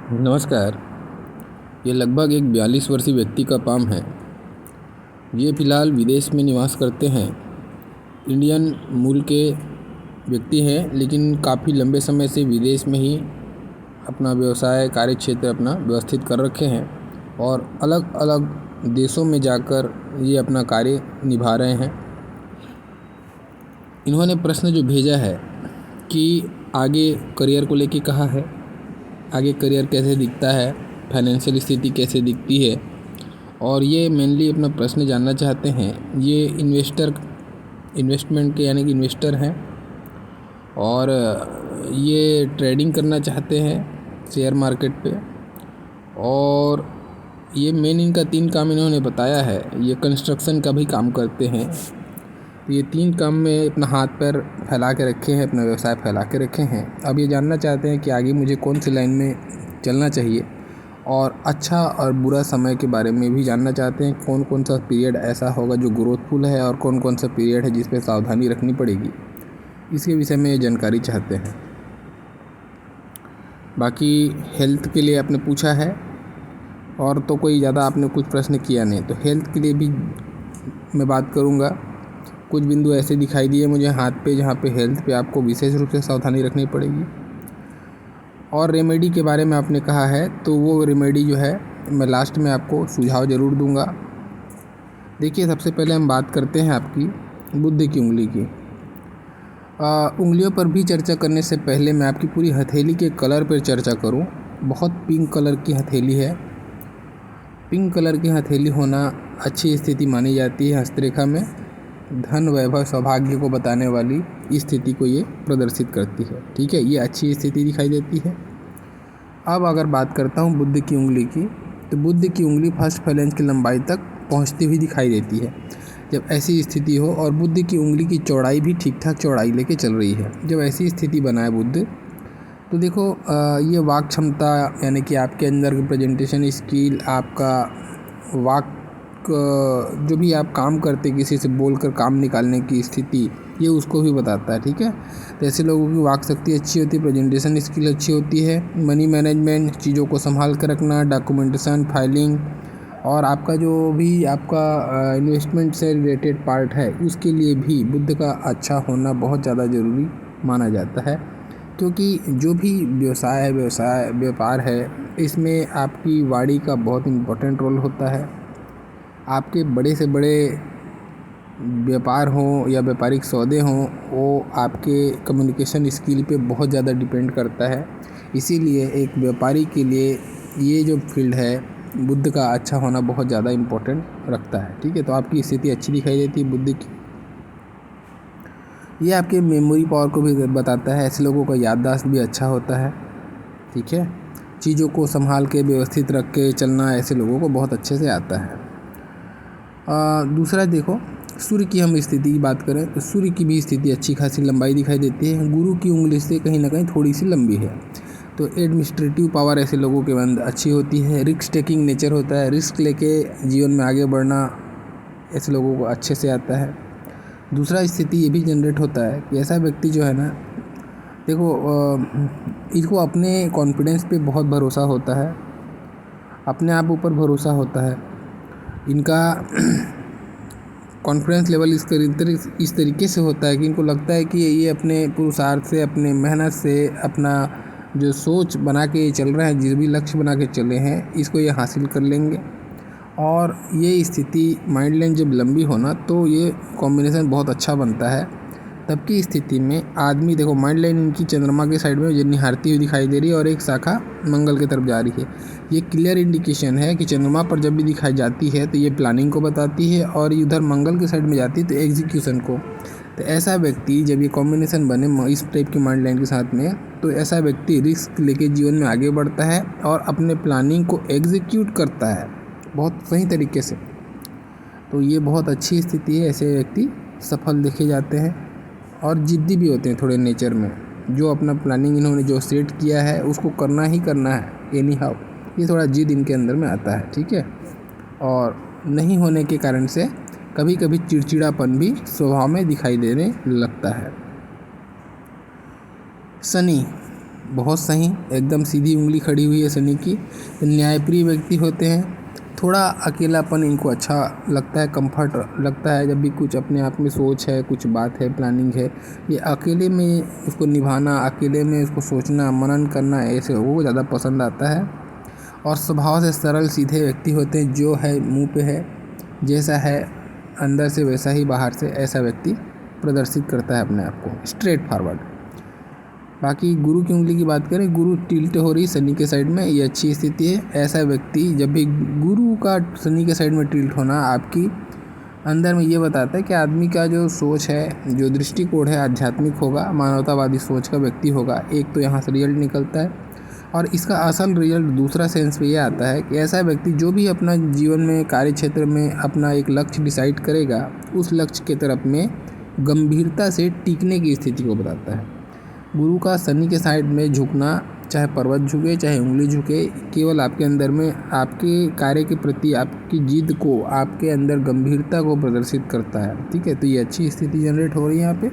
नमस्कार। ये लगभग एक 42 वर्षीय व्यक्ति का पाम है। ये फ़िलहाल विदेश में निवास करते हैं। इंडियन मूल के व्यक्ति हैं, लेकिन काफ़ी लंबे समय से विदेश में ही अपना व्यवसाय कार्य क्षेत्र अपना व्यवस्थित कर रखे हैं और अलग अलग देशों में जाकर ये अपना कार्य निभा रहे हैं। इन्होंने प्रश्न जो भेजा है कि आगे करियर को लेके कहा है, आगे करियर कैसे दिखता है, फाइनेंशियल स्थिति कैसे दिखती है, और ये मेनली अपना प्रश्न जानना चाहते हैं। ये इन्वेस्टमेंट के यानी कि इन्वेस्टर हैं और ये ट्रेडिंग करना चाहते हैं शेयर मार्केट पे। और ये मेन इनका 3 काम इन्होंने बताया है। ये कंस्ट्रक्शन का भी काम करते हैं। ये 3 काम में अपना हाथ पैर फैला के रखे हैं, अपना व्यवसाय फैला के रखे हैं। अब ये जानना चाहते हैं कि आगे मुझे कौन सी लाइन में चलना चाहिए, और अच्छा और बुरा समय के बारे में भी जानना चाहते हैं। कौन कौन सा पीरियड ऐसा होगा जो ग्रोथफुल है और कौन कौन सा पीरियड है जिस पे सावधानी रखनी पड़ेगी, इसके विषय में ये जानकारी चाहते हैं। बाकी हेल्थ के लिए आपने पूछा है, और तो कोई ज़्यादा आपने कुछ प्रश्न किया नहीं। तो हेल्थ के लिए भी मैं बात करूँगा। कुछ बिंदु ऐसे दिखाई दिए मुझे हाथ पे, जहाँ पे हेल्थ पे आपको विशेष रूप से सावधानी रखनी पड़ेगी। और रेमेडी के बारे में आपने कहा है, तो वो रेमेडी जो है मैं लास्ट में आपको सुझाव ज़रूर दूंगा। देखिए, सबसे पहले हम बात करते हैं आपकी बुद्ध की उंगली की। उंगलियों पर भी चर्चा करने से पहले मैं आपकी पूरी हथेली के कलर पर चर्चा करूं। बहुत पिंक कलर की हथेली है। पिंक कलर की हथेली होना अच्छी स्थिति मानी जाती है। हस्तरेखा में धन, वैभव, सौभाग्य को बताने वाली स्थिति को ये प्रदर्शित करती है। ठीक है, ये अच्छी स्थिति दिखाई देती है। अब अगर बात करता हूँ बुद्ध की उंगली की, तो बुद्ध की उंगली फर्स्ट फैलेंज की लंबाई तक पहुँचती हुई दिखाई देती है जब ऐसी स्थिति हो, और बुद्ध की उंगली की चौड़ाई भी ठीक ठाक चौड़ाई लेके चल रही है जब ऐसी स्थिति बनाए बुद्ध। तो देखो, ये वाक क्षमता यानी कि आपके अंदर की प्रेजेंटेशन स्किल, आपका वाक जो भी आप काम करते किसी से बोलकर काम निकालने की स्थिति, ये उसको भी बताता है। ठीक है, तो ऐसे लोगों की वाक शक्ति अच्छी होती है, प्रेजेंटेशन स्किल अच्छी होती है, मनी मैनेजमेंट, चीज़ों को संभाल कर रखना, डॉक्यूमेंटेशन, फाइलिंग, और आपका जो भी आपका इन्वेस्टमेंट से रिलेटेड पार्ट है उसके लिए भी बुद्ध का अच्छा होना बहुत ज़्यादा ज़रूरी माना जाता है। क्योंकि जो भी व्यापार है, इसमें आपकी वाणी का बहुत इम्पोर्टेंट रोल होता है। आपके बड़े से बड़े व्यापार हों या व्यापारिक सौदे हों, वो आपके कम्युनिकेशन स्किल पे बहुत ज़्यादा डिपेंड करता है। इसीलिए एक व्यापारी के लिए ये जो फील्ड है, बुद्ध का अच्छा होना बहुत ज़्यादा इम्पोर्टेंट रखता है। ठीक है, तो आपकी स्थिति अच्छी दिखाई देती है बुद्ध की। ये आपके मेमोरी पावर को भी बताता है। ऐसे लोगों का याददाश्त भी अच्छा होता है। ठीक है, चीज़ों को संभाल के व्यवस्थित रख के चलना ऐसे लोगों को बहुत अच्छे से आता है। दूसरा देखो, सूर्य की हम स्थिति की बात करें तो सूर्य की भी स्थिति अच्छी खासी लंबाई दिखाई देती है। गुरु की उंगली से कहीं ना कहीं थोड़ी सी लंबी है। तो एडमिनिस्ट्रेटिव पावर ऐसे लोगों के अंदर अच्छी होती है। रिस्क टेकिंग नेचर होता है, रिस्क लेके जीवन में आगे बढ़ना ऐसे लोगों को अच्छे से आता है। दूसरा स्थिति ये भी जनरेट होता है कि ऐसा व्यक्ति जो है ना, देखो, इसको अपने कॉन्फिडेंस पे बहुत भरोसा होता है, अपने आप ऊपर भरोसा होता है। इनका कॉन्फिडेंस लेवल इस तरीके से होता है कि इनको लगता है कि ये अपने पुरुषार्थ से, अपने मेहनत से, अपना जो सोच बना के चल रहे हैं, जिस भी लक्ष्य बना के चले हैं, इसको ये हासिल कर लेंगे। और ये स्थिति माइंड लाइन जब लंबी होना, तो ये कॉम्बिनेशन बहुत अच्छा बनता है। तब की स्थिति में आदमी, देखो माइंड लाइन इनकी चंद्रमा के साइड में निहारती हुई दिखाई दे रही है और एक शाखा मंगल की तरफ जा रही है। ये क्लियर इंडिकेशन है कि चंद्रमा पर जब भी दिखाई जाती है तो ये प्लानिंग को बताती है, और इधर मंगल के साइड में जाती है तो एग्जीक्यूशन को। तो ऐसा व्यक्ति जब ये कॉम्बिनेशन बने इस टाइप की माइंड लाइन के साथ में, तो ऐसा व्यक्ति रिस्क लेके जीवन में आगे बढ़ता है और अपने प्लानिंग को एग्जीक्यूट करता है बहुत सही तरीके से। तो ये बहुत अच्छी स्थिति है। ऐसे व्यक्ति सफल देखे जाते हैं और जिद्दी भी होते हैं थोड़े नेचर में। जो अपना प्लानिंग इन्होंने जो सेट किया है उसको करना ही करना है एनी हाउ, ये थोड़ा जिद इनके अंदर में आता है। ठीक है, और नहीं होने के कारण से कभी कभी चिड़चिड़ापन भी स्वभाव में दिखाई देने लगता है। शनि बहुत सही, एकदम सीधी उंगली खड़ी हुई है शनि की। न्यायप्रिय व्यक्ति होते हैं, थोड़ा अकेलापन इनको अच्छा लगता है, कंफर्ट लगता है जब भी कुछ अपने आप में सोच है, कुछ बात है, प्लानिंग है, ये अकेले में उसको निभाना, अकेले में उसको सोचना, मनन करना, ऐसे वो ज़्यादा पसंद आता है। और स्वभाव से सरल सीधे व्यक्ति होते हैं, जो है मुंह पे है, जैसा है अंदर से वैसा ही बाहर से, ऐसा व्यक्ति प्रदर्शित करता है अपने आप को, स्ट्रेट फॉरवर्ड। बाकी गुरु की उंगली की बात करें, गुरु टिल्ट हो रही शनि के साइड में, ये अच्छी स्थिति है। ऐसा व्यक्ति जब भी गुरु का शनि के साइड में टिल्ट होना आपकी अंदर में ये बताता है कि आदमी का जो सोच है, जो दृष्टिकोण है, आध्यात्मिक होगा, मानवतावादी सोच का व्यक्ति होगा। एक तो यहाँ से रिजल्ट निकलता है, और इसका असल रिजल्ट दूसरा सेंस पे ये आता है कि ऐसा व्यक्ति जो भी अपना जीवन में, कार्य क्षेत्र में अपना एक लक्ष्य डिसाइड करेगा, उस लक्ष्य के तरफ में गंभीरता से टिकने की स्थिति को बताता है। गुरु का शनि के साइड में झुकना, चाहे पर्वत झुके, चाहे उंगली झुके, केवल आपके अंदर में आपके कार्य के प्रति आपकी जिद को, आपके अंदर गंभीरता को प्रदर्शित करता है। ठीक है, तो ये अच्छी स्थिति जनरेट हो रही है यहाँ पे।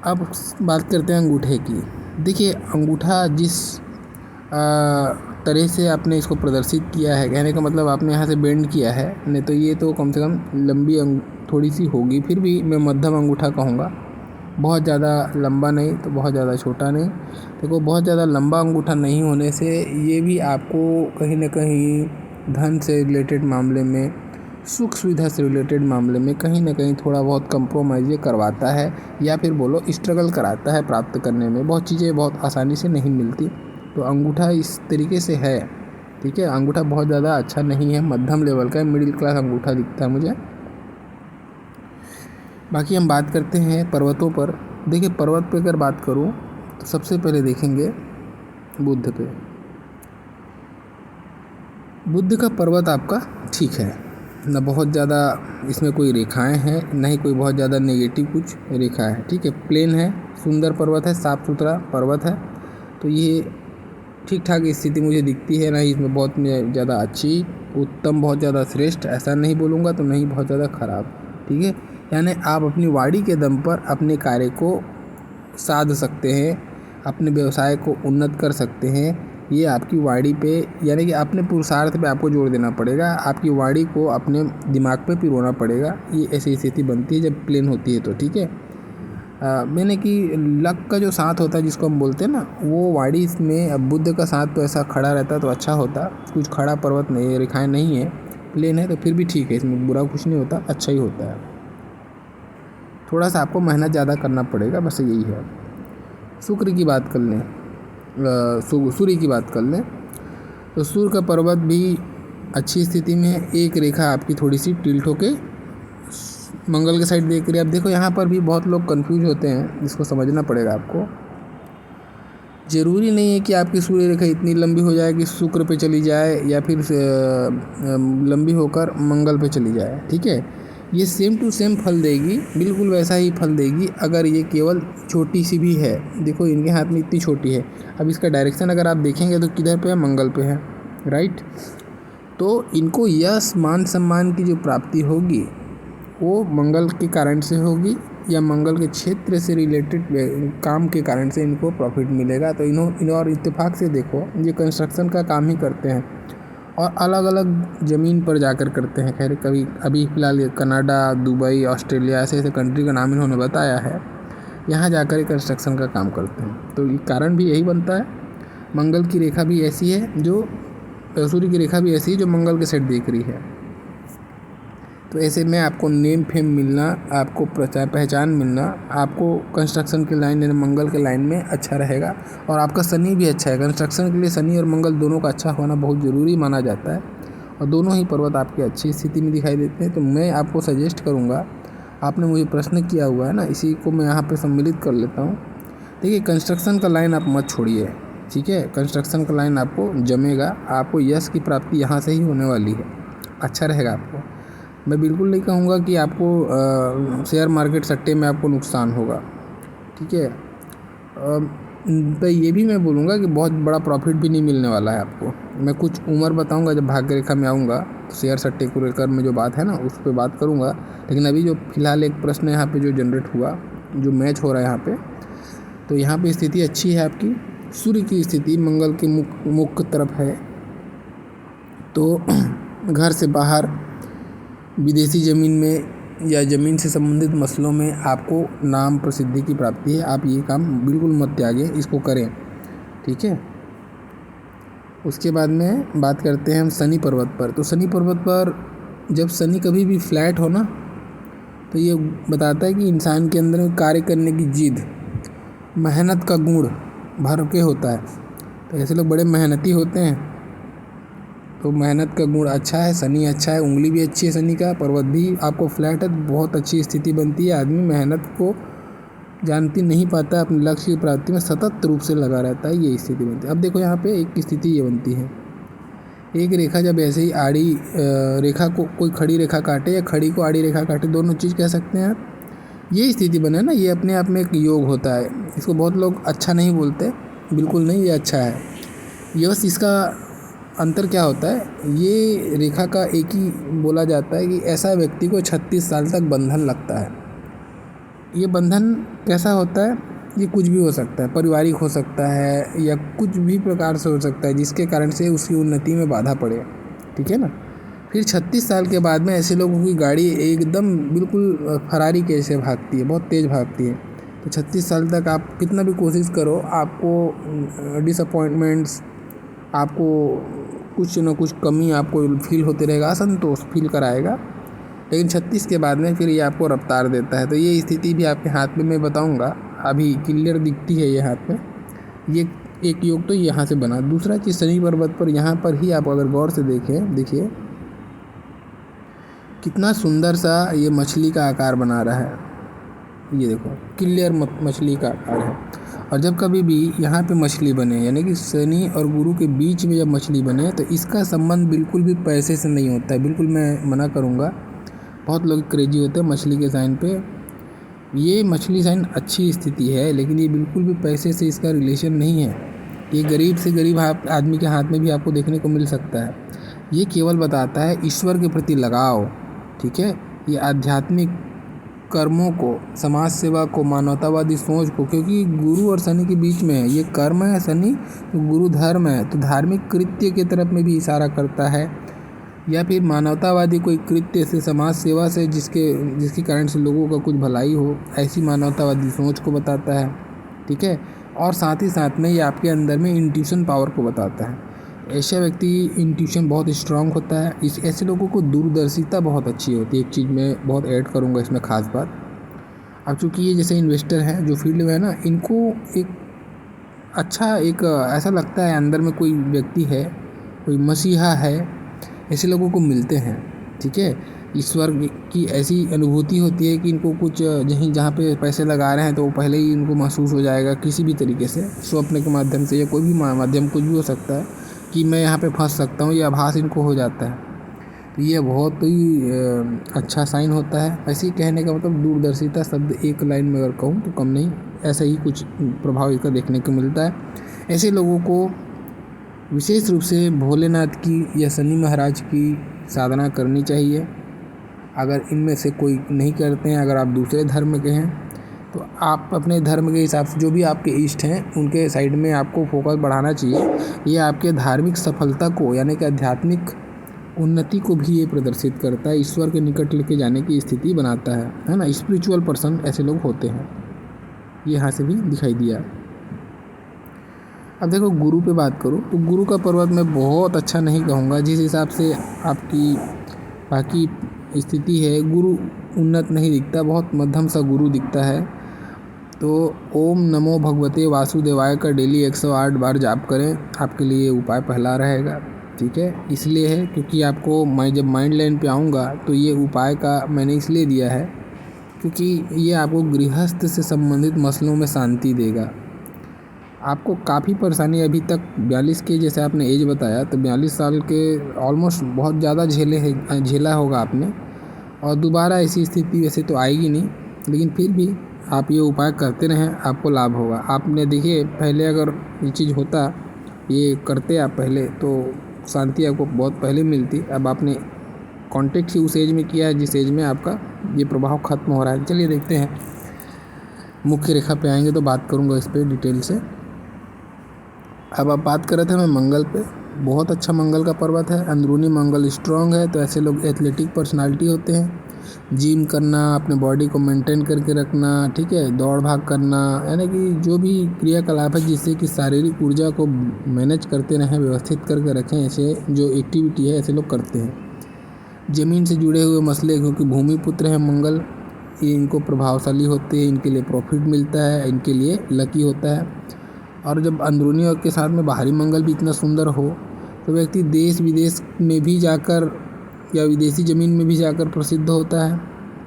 अब बात करते हैं अंगूठे की। देखिए, अंगूठा जिस तरह से आपने इसको प्रदर्शित किया है, कहने का मतलब आपने यहाँ से बेंड किया है, नहीं तो ये तो कम से कम लंबी थोड़ी सी होगी, फिर भी मैं मध्यम अंगूठा कहूँगा। बहुत ज़्यादा लंबा नहीं तो बहुत ज़्यादा छोटा नहीं। देखो, बहुत ज़्यादा लंबा अंगूठा नहीं होने से ये भी आपको कहीं ना कहीं धन से रिलेटेड मामले में, सुख सुविधा से रिलेटेड मामले में कहीं ना कहीं थोड़ा बहुत कंप्रोमाइज़ ये करवाता है, या फिर बोलो स्ट्रगल कराता है प्राप्त करने में। बहुत चीज़ें बहुत आसानी से नहीं मिलती, तो अंगूठा इस तरीके से है। ठीक है, अंगूठा बहुत ज़्यादा अच्छा नहीं है, मध्यम लेवल का है, मिडिल क्लास अंगूठा दिखता है मुझे। बाकी हम बात करते हैं पर्वतों पर। देखिए, पर्वत पे अगर बात करूं तो सबसे पहले देखेंगे बुध पे। बुध का पर्वत आपका ठीक है, न बहुत ज़्यादा इसमें कोई रेखाएं हैं, न ही कोई बहुत ज़्यादा नेगेटिव कुछ रेखा है। ठीक है, प्लेन है, सुंदर पर्वत है, साफ़ सुथरा पर्वत है, तो ये ठीक ठाक स्थिति मुझे दिखती है। ना ही इसमें बहुत ज़्यादा अच्छी, उत्तम, बहुत ज़्यादा श्रेष्ठ ऐसा नहीं बोलूँगा, तो नहीं बहुत ज़्यादा ख़राब। ठीक है, यानी आप अपनी वाणी के दम पर अपने कार्य को साध सकते हैं, अपने व्यवसाय को उन्नत कर सकते हैं। ये आपकी वाणी पे, यानी कि अपने पुरुषार्थ पे आपको जोर देना पड़ेगा, आपकी वाणी को अपने दिमाग पे पिरोना पड़ेगा। ये ऐसी स्थिति बनती है जब प्लेन होती है तो। ठीक है, मैंने कि लक का जो साथ होता है जिसको हम बोलते हैं ना, वो वाणी में, अब बुध का साथ तो ऐसा खड़ा रहता तो अच्छा होता। कुछ खड़ा पर्वत नहीं, रेखाएँ नहीं है, प्लेन है, तो फिर भी ठीक है, इसमें बुरा कुछ नहीं होता, अच्छा ही होता है। थोड़ा सा आपको मेहनत ज़्यादा करना पड़ेगा, बस यही है। शुक्र की बात कर लें, सूर्य की बात कर लें, तो सूर्य का पर्वत भी अच्छी स्थिति में है। एक रेखा आपकी थोड़ी सी टिल्ट होके मंगल के साइड देख रही है। अब देखो, यहाँ पर भी बहुत लोग कंफ्यूज होते हैं, इसको समझना पड़ेगा आपको। ज़रूरी नहीं है कि आपकी सूर्य रेखा इतनी लंबी हो जाए कि शुक्र पे चली जाए, या फिर लंबी होकर मंगल पे चली जाए। ठीक है, ये सेम टू सेम फल देगी, बिल्कुल वैसा ही फल देगी अगर ये केवल छोटी सी भी है। देखो, इनके हाथ में इतनी छोटी है, अब इसका डायरेक्शन अगर आप देखेंगे तो किधर पे है, मंगल पे है, राइट। तो इनको यश, मान सम्मान की जो प्राप्ति होगी वो मंगल के कारण से होगी, या मंगल के क्षेत्र से रिलेटेड काम के कारण से इनको प्रॉफिट मिलेगा। तो इन्हों और इत्तेफाक से देखो, ये कंस्ट्रक्शन का काम ही करते हैं और अलग अलग ज़मीन पर जाकर करते हैं। खैर, कभी अभी फ़िलहाल कनाडा, दुबई, ऑस्ट्रेलिया, ऐसे ऐसे कंट्री का नाम इन्होंने बताया है, यहाँ जाकर कंस्ट्रक्शन का काम करते हैं। तो कारण भी यही बनता है। मंगल की रेखा भी ऐसी है जो, सूर्य की रेखा भी ऐसी है जो मंगल के साइड देख रही है। तो ऐसे में आपको नेम फेम मिलना, आपको पहचान मिलना, आपको कंस्ट्रक्शन के लाइन यानी मंगल के लाइन में अच्छा रहेगा। और आपका शनि भी अच्छा है, कंस्ट्रक्शन के लिए शनि और मंगल दोनों का अच्छा होना बहुत ज़रूरी माना जाता है, और दोनों ही पर्वत आपकी अच्छी स्थिति में दिखाई देते हैं। तो मैं आपको सजेस्ट करूँगा, आपने मुझे प्रश्न किया हुआ है ना, इसी को मैं यहाँ पर सम्मिलित कर लेता हूँ। देखिए, कंस्ट्रक्शन का लाइन आप मत छोड़िए। ठीक है, कंस्ट्रक्शन का लाइन आपको जमेगा, आपको यश की प्राप्ति यहाँ से ही होने वाली है, अच्छा रहेगा आपको। मैं बिल्कुल नहीं कहूँगा कि आपको शेयर मार्केट सट्टे में आपको नुकसान होगा। ठीक है, तो ये भी मैं बोलूँगा कि बहुत बड़ा प्रॉफिट भी नहीं मिलने वाला है आपको। मैं कुछ उम्र बताऊँगा जब भाग्य रेखा में आऊँगा, तो शेयर सट्टे को लेकर में जो बात है ना, उस पर बात करूँगा। लेकिन अभी जो फ़िलहाल एक प्रश्न यहाँ पे जो जनरेट हुआ, जो मैच हो रहा है यहाँ पे, तो यहाँ पे स्थिति अच्छी है आपकी। सूर्य की स्थिति मंगल के मुख्य तरफ है, तो घर से बाहर, विदेशी ज़मीन में या ज़मीन से संबंधित मसलों में आपको नाम प्रसिद्धि की प्राप्ति है। आप ये काम बिल्कुल मत त्यागें, इसको करें, ठीक है। उसके बाद में बात करते हैं हम शनि पर्वत पर। तो शनि पर्वत पर जब शनि कभी भी फ्लैट हो ना, तो ये बताता है कि इंसान के अंदर कार्य करने की जिद, मेहनत का गुण भर के होता है। तो ऐसे लोग बड़े मेहनती होते हैं, तो मेहनत का गुण अच्छा है, शनि अच्छा है, उंगली भी अच्छी है शनि का, पर्वत भी आपको फ्लैट है, बहुत अच्छी स्थिति बनती है। आदमी मेहनत को जानती नहीं पाता, अपने लक्ष्य की प्राप्ति में सतत रूप से लगा रहता है, ये स्थिति बनती है। अब देखो यहाँ पे एक स्थिति ये बनती है, एक रेखा जब ऐसे ही आड़ी रेखा को कोई खड़ी रेखा काटे या खड़ी को आड़ी रेखा काटे, दोनों चीज़ कह सकते हैं आप, ये स्थिति बने ना, ये अपने आप में एक योग होता है। इसको बहुत लोग अच्छा नहीं बोलते, बिल्कुल नहीं, ये अच्छा है। ये बस इसका अंतर क्या होता है, ये रेखा का एक ही बोला जाता है कि ऐसा व्यक्ति को 36 साल तक बंधन लगता है। ये बंधन कैसा होता है, ये कुछ भी हो सकता है, पारिवारिक हो सकता है या कुछ भी प्रकार से हो सकता है, जिसके कारण से उसकी उन्नति में बाधा पड़े, ठीक है ना। फिर 36 साल के बाद में ऐसे लोगों की गाड़ी एकदम बिल्कुल फरारी के जैसे भागती है, बहुत तेज़ भागती है। तो 36 साल तक आप कितना भी कोशिश करो, आपको डिसअपॉइंटमेंट्स, आपको कुछ न कुछ कमी आपको फील होते रहेगा, असंतोष फील कराएगा, लेकिन 36 के बाद में फिर ये आपको रफ्तार देता है। तो ये स्थिति भी आपके हाथ में मैं बताऊंगा, अभी क्लियर दिखती है ये हाथ में। ये एक योग तो यहाँ से बना। दूसरा चीज़ शनि पर्वत पर, यहाँ पर ही आप अगर गौर से देखें, देखिए कितना सुंदर सा ये मछली का आकार बना रहा है, ये देखो क्लियर मछली का आकार है। और जब कभी भी यहाँ पे मछली बने, यानी कि शनि और गुरु के बीच में जब मछली बने, तो इसका संबंध बिल्कुल भी पैसे से नहीं होता है, बिल्कुल मैं मना करूँगा। बहुत लोग क्रेजी होते हैं मछली के साइन पे। ये मछली साइन अच्छी स्थिति है, लेकिन ये बिल्कुल भी पैसे से इसका रिलेशन नहीं है। ये गरीब से गरीब आदमी के हाथ में भी आपको देखने को मिल सकता है। ये केवल बताता है ईश्वर के प्रति लगाव, ठीक है। ये आध्यात्मिक कर्मों को, समाज सेवा को, मानवतावादी सोच को, क्योंकि गुरु और शनि के बीच में है, ये कर्म है शनि, तो गुरु धर्म है, तो धार्मिक कृत्य की तरफ में भी इशारा करता है, या फिर मानवतावादी कोई कृत्य से, समाज सेवा से, जिसके कारण से लोगों का कुछ भलाई हो, ऐसी मानवतावादी सोच को बताता है, ठीक है। और साथ ही साथ में ये आपके अंदर में इंट्यूशन पावर को बताता है। ऐसा व्यक्ति इंट्यूशन बहुत स्ट्रांग होता है, ऐसे लोगों को दूरदर्शिता बहुत अच्छी होती है। एक चीज़ मैं बहुत ऐड करूँगा इसमें ख़ास बात। अब चूँकि ये जैसे इन्वेस्टर हैं जो फील्ड में है ना, इनको एक अच्छा एक ऐसा लगता है अंदर में कोई व्यक्ति है, कोई मसीहा है, ऐसे लोगों को मिलते हैं, ठीक है। ईश्वर की ऐसी अनुभूति होती है कि इनको कुछ जहाँ पे पैसे लगा रहे हैं तो वो पहले ही इनको महसूस हो जाएगा किसी भी तरीके से, स्वप्न के माध्यम से या कोई भी माध्यम कुछ भी हो सकता है कि मैं यहाँ पे फंस सकता हूँ, ये आभास इनको हो जाता है। तो ये बहुत ही अच्छा साइन होता है। ऐसे ही कहने का मतलब दूरदर्शिता शब्द एक लाइन में अगर कहूँ तो कम नहीं, ऐसा ही कुछ प्रभाव इसका देखने को मिलता है। ऐसे लोगों को विशेष रूप से भोलेनाथ की या शनि महाराज की साधना करनी चाहिए। अगर इनमें से कोई नहीं करते हैं, अगर आप दूसरे धर्म के हैं, तो आप अपने धर्म के हिसाब से जो भी आपके इष्ट हैं उनके साइड में आपको फोकस बढ़ाना चाहिए। ये आपके धार्मिक सफलता को, यानी कि आध्यात्मिक उन्नति को भी ये प्रदर्शित करता है, ईश्वर के निकट लेके जाने की स्थिति बनाता है ना। स्पिरिचुअल पर्सन ऐसे लोग होते हैं, ये यहाँ से भी दिखाई दिया। अब देखो गुरु पे बात करूँ तो गुरु का पर्वत मैं बहुत अच्छा नहीं कहूँगा। जिस हिसाब से आपकी बाकी स्थिति है, गुरु उन्नत नहीं दिखता, बहुत मध्यम सा गुरु दिखता है। तो ओम नमो भगवते वासुदेवाय का डेली 108 बार जाप करें, आपके लिए उपाय पहला रहेगा, ठीक है। इसलिए है क्योंकि आपको मैं जब माइंड लाइन पे आऊँगा तो ये उपाय का मैंने इसलिए दिया है क्योंकि ये आपको गृहस्थ से संबंधित मसलों में शांति देगा। आपको काफ़ी परेशानी अभी तक 42 के जैसे आपने एज बताया, तो 42 साल के ऑलमोस्ट बहुत ज़्यादा झेला होगा आपने, और दोबारा ऐसी स्थिति वैसे तो आएगी नहीं, लेकिन फिर भी आप ये उपाय करते रहें, आपको लाभ होगा। आपने देखिए पहले अगर ये चीज़ होता, ये करते आप पहले, तो शांति आपको बहुत पहले मिलती। अब आपने कॉन्टेक्ट ही उस एज में किया है जिस एज में आपका ये प्रभाव खत्म हो रहा है। चलिए देखते हैं मुख्य रेखा पे आएंगे तो बात करूँगा इस पर डिटेल से। अब आप बात कर रहे थे मैं मंगल पे, बहुत अच्छा मंगल का पर्वत है। अंदरूनी मंगल स्ट्रांग है, तो ऐसे लोग एथलेटिक पर्सनालिटी होते हैं। जिम करना, अपने बॉडी को मेंटेन करके रखना, ठीक है, दौड़ भाग करना, यानी कि जो भी क्रियाकलाप है जिससे कि शारीरिक ऊर्जा को मैनेज करते रहें, व्यवस्थित करके रखें, ऐसे जो एक्टिविटी है ऐसे लोग करते हैं। ज़मीन से जुड़े हुए मसले, क्योंकि भूमि पुत्र हैं मंगल, ये इनको प्रभावशाली होते हैं, इनके लिए प्रॉफिट मिलता है, इनके लिए लकी होता है। और जब अंदरूनी और के साथ में बाहरी मंगल भी इतना सुंदर हो तो व्यक्ति देश विदेश में भी जाकर या विदेशी ज़मीन में भी जाकर प्रसिद्ध होता है,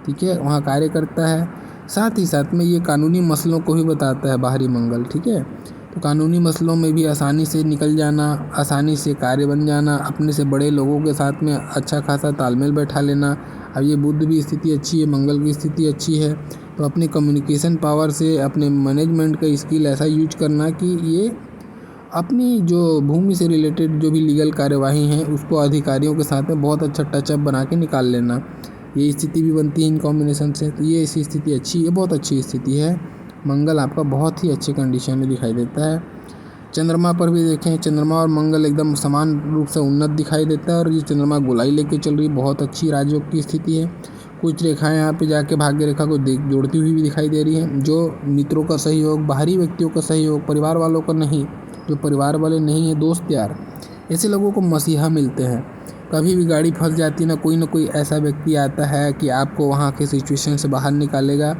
ठीक है, वहाँ कार्य करता है। साथ ही साथ में ये कानूनी मसलों को भी बताता है बाहरी मंगल, ठीक है। तो कानूनी मसलों में भी आसानी से निकल जाना, आसानी से कार्य बन जाना, अपने से बड़े लोगों के साथ में अच्छा खासा तालमेल बैठा लेना। अब ये बुध भी स्थिति अच्छी है, मंगल की स्थिति अच्छी है, तो अपनी कम्युनिकेशन पावर से, अपने मैनेजमेंट का स्किल ऐसा यूज करना कि ये अपनी जो भूमि से रिलेटेड जो भी लीगल कार्यवाही हैं उसको अधिकारियों के साथ में बहुत अच्छा टचअप बना के निकाल लेना, ये स्थिति भी बनती है इन कॉम्बिनेशन से। तो ये ऐसी स्थिति अच्छी है, बहुत अच्छी स्थिति है। मंगल आपका बहुत ही अच्छे कंडीशन में दिखाई देता है। चंद्रमा पर भी देखें, चंद्रमा और मंगल एकदम समान रूप से उन्नत दिखाई देता है, और ये चंद्रमा गोलाई लेके चल रही, बहुत अच्छी राजयोग की स्थिति है। कुछ रेखाएं यहाँ पे जाके भाग्य रेखा को जोड़ती हुई भी दिखाई दे रही हैं, जो मित्रों का सहयोग, बाहरी व्यक्तियों का सहयोग, परिवार वालों का नहीं, जो परिवार वाले नहीं हैं, दोस्त यार, ऐसे लोगों को मसीहा मिलते हैं। कभी भी गाड़ी फंस जाती है ना कोई ऐसा व्यक्ति आता है कि आपको वहाँ के सिचुएशन से बाहर निकालेगा,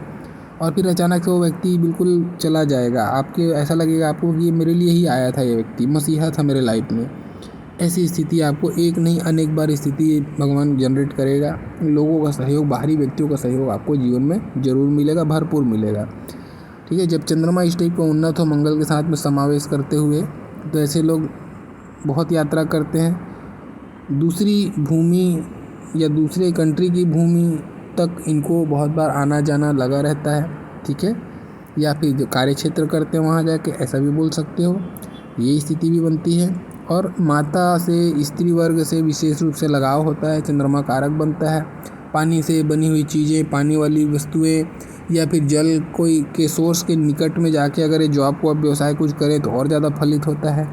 और फिर अचानक से वो व्यक्ति बिल्कुल चला जाएगा। आपके ऐसा लगेगा आपको कि ये मेरे लिए ही आया था, ये व्यक्ति मसीहा था मेरे लाइफ में। ऐसी स्थिति आपको एक नहीं अनेक बार स्थिति भगवान जनरेट करेगा। लोगों का सहयोग, बाहरी व्यक्तियों का सहयोग आपको जीवन में ज़रूर मिलेगा, भरपूर मिलेगा, ठीक है। जब चंद्रमा इस टाइप का उन्नत हो मंगल के साथ में समावेश करते हुए, तो ऐसे लोग बहुत यात्रा करते हैं। दूसरी भूमि या दूसरे कंट्री की भूमि तक इनको बहुत बार आना जाना लगा रहता है, ठीक है, या फिर जो कार्य क्षेत्र करते हैं वहाँ जाके, ऐसा भी बोल सकते हो, ये स्थिति भी बनती है। और माता से, स्त्री वर्ग से विशेष रूप से लगाव होता है, चंद्रमा कारक बनता है। पानी से बनी हुई चीज़ें, पानी वाली वस्तुएं, या फिर जल कोई के सोर्स के निकट में जाके अगर ये जॉब को, अब व्यवसाय कुछ करें तो और ज़्यादा फलित होता है,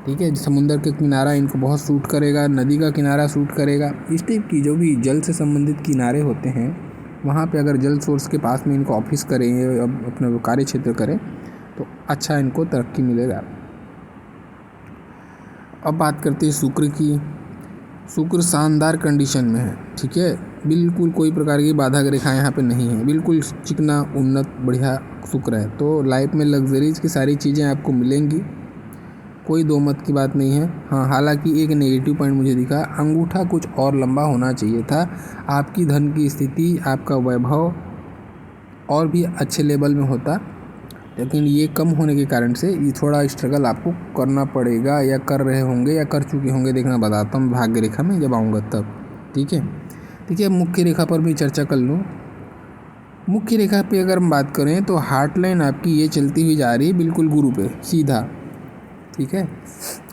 ठीक है। समुंदर के किनारा इनको बहुत सूट करेगा, नदी का किनारा सूट करेगा। इस टाइप की जो भी जल से संबंधित किनारे होते हैं वहाँ पे अगर जल सोर्स के पास में इनको ऑफिस करें, अपना कार्य क्षेत्र करें, तो अच्छा इनको तरक्की मिलेगा। अब बात करते हैं शुक्र की। शुक्र शानदार कंडीशन में है, ठीक है, बिल्कुल कोई प्रकार की बाधा रेखा यहाँ पे नहीं है, बिल्कुल चिकना उन्नत बढ़िया शुक्र है। तो लाइफ में लग्जरीज की सारी चीज़ें आपको मिलेंगी, कोई दो मत की बात नहीं है। हाँ, हालांकि एक नेगेटिव पॉइंट मुझे दिखा, अंगूठा कुछ और लंबा होना चाहिए था। आपकी धन की स्थिति, आपका वैभव और भी अच्छे लेवल में होता, लेकिन ये कम होने के कारण से ये थोड़ा स्ट्रगल आपको करना पड़ेगा, या कर रहे होंगे या कर चुके होंगे, देखना बताता हूँ भाग्य रेखा में जब आऊँगा तब, ठीक है। ठीक है, मुख्य रेखा पर भी चर्चा कर लूँ। मुख्य रेखा पे अगर हम बात करें तो हार्ट लाइन आपकी ये चलती हुई जा रही है बिल्कुल गुरु पे सीधा, ठीक है।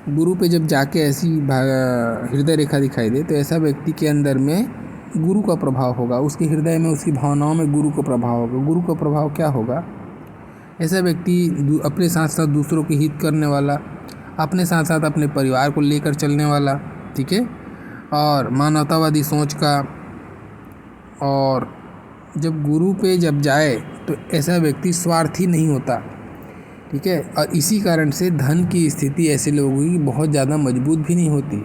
गुरु पे जब जाके ऐसी हृदय रेखा दिखाई दे तो ऐसा व्यक्ति के अंदर में गुरु का प्रभाव होगा, उसके हृदय में, उसकी भावनाओं में गुरु का प्रभाव होगा। गुरु का प्रभाव क्या होगा? ऐसा व्यक्ति अपने साथ साथ दूसरों के हित करने वाला, अपने साथ साथ अपने परिवार को लेकर चलने वाला, ठीक है, और मानवतावादी सोच का। और जब गुरु पे जब जाए तो ऐसा व्यक्ति स्वार्थी नहीं होता, ठीक है। और इसी कारण से धन की स्थिति ऐसे लोगों की बहुत ज़्यादा मजबूत भी नहीं होती।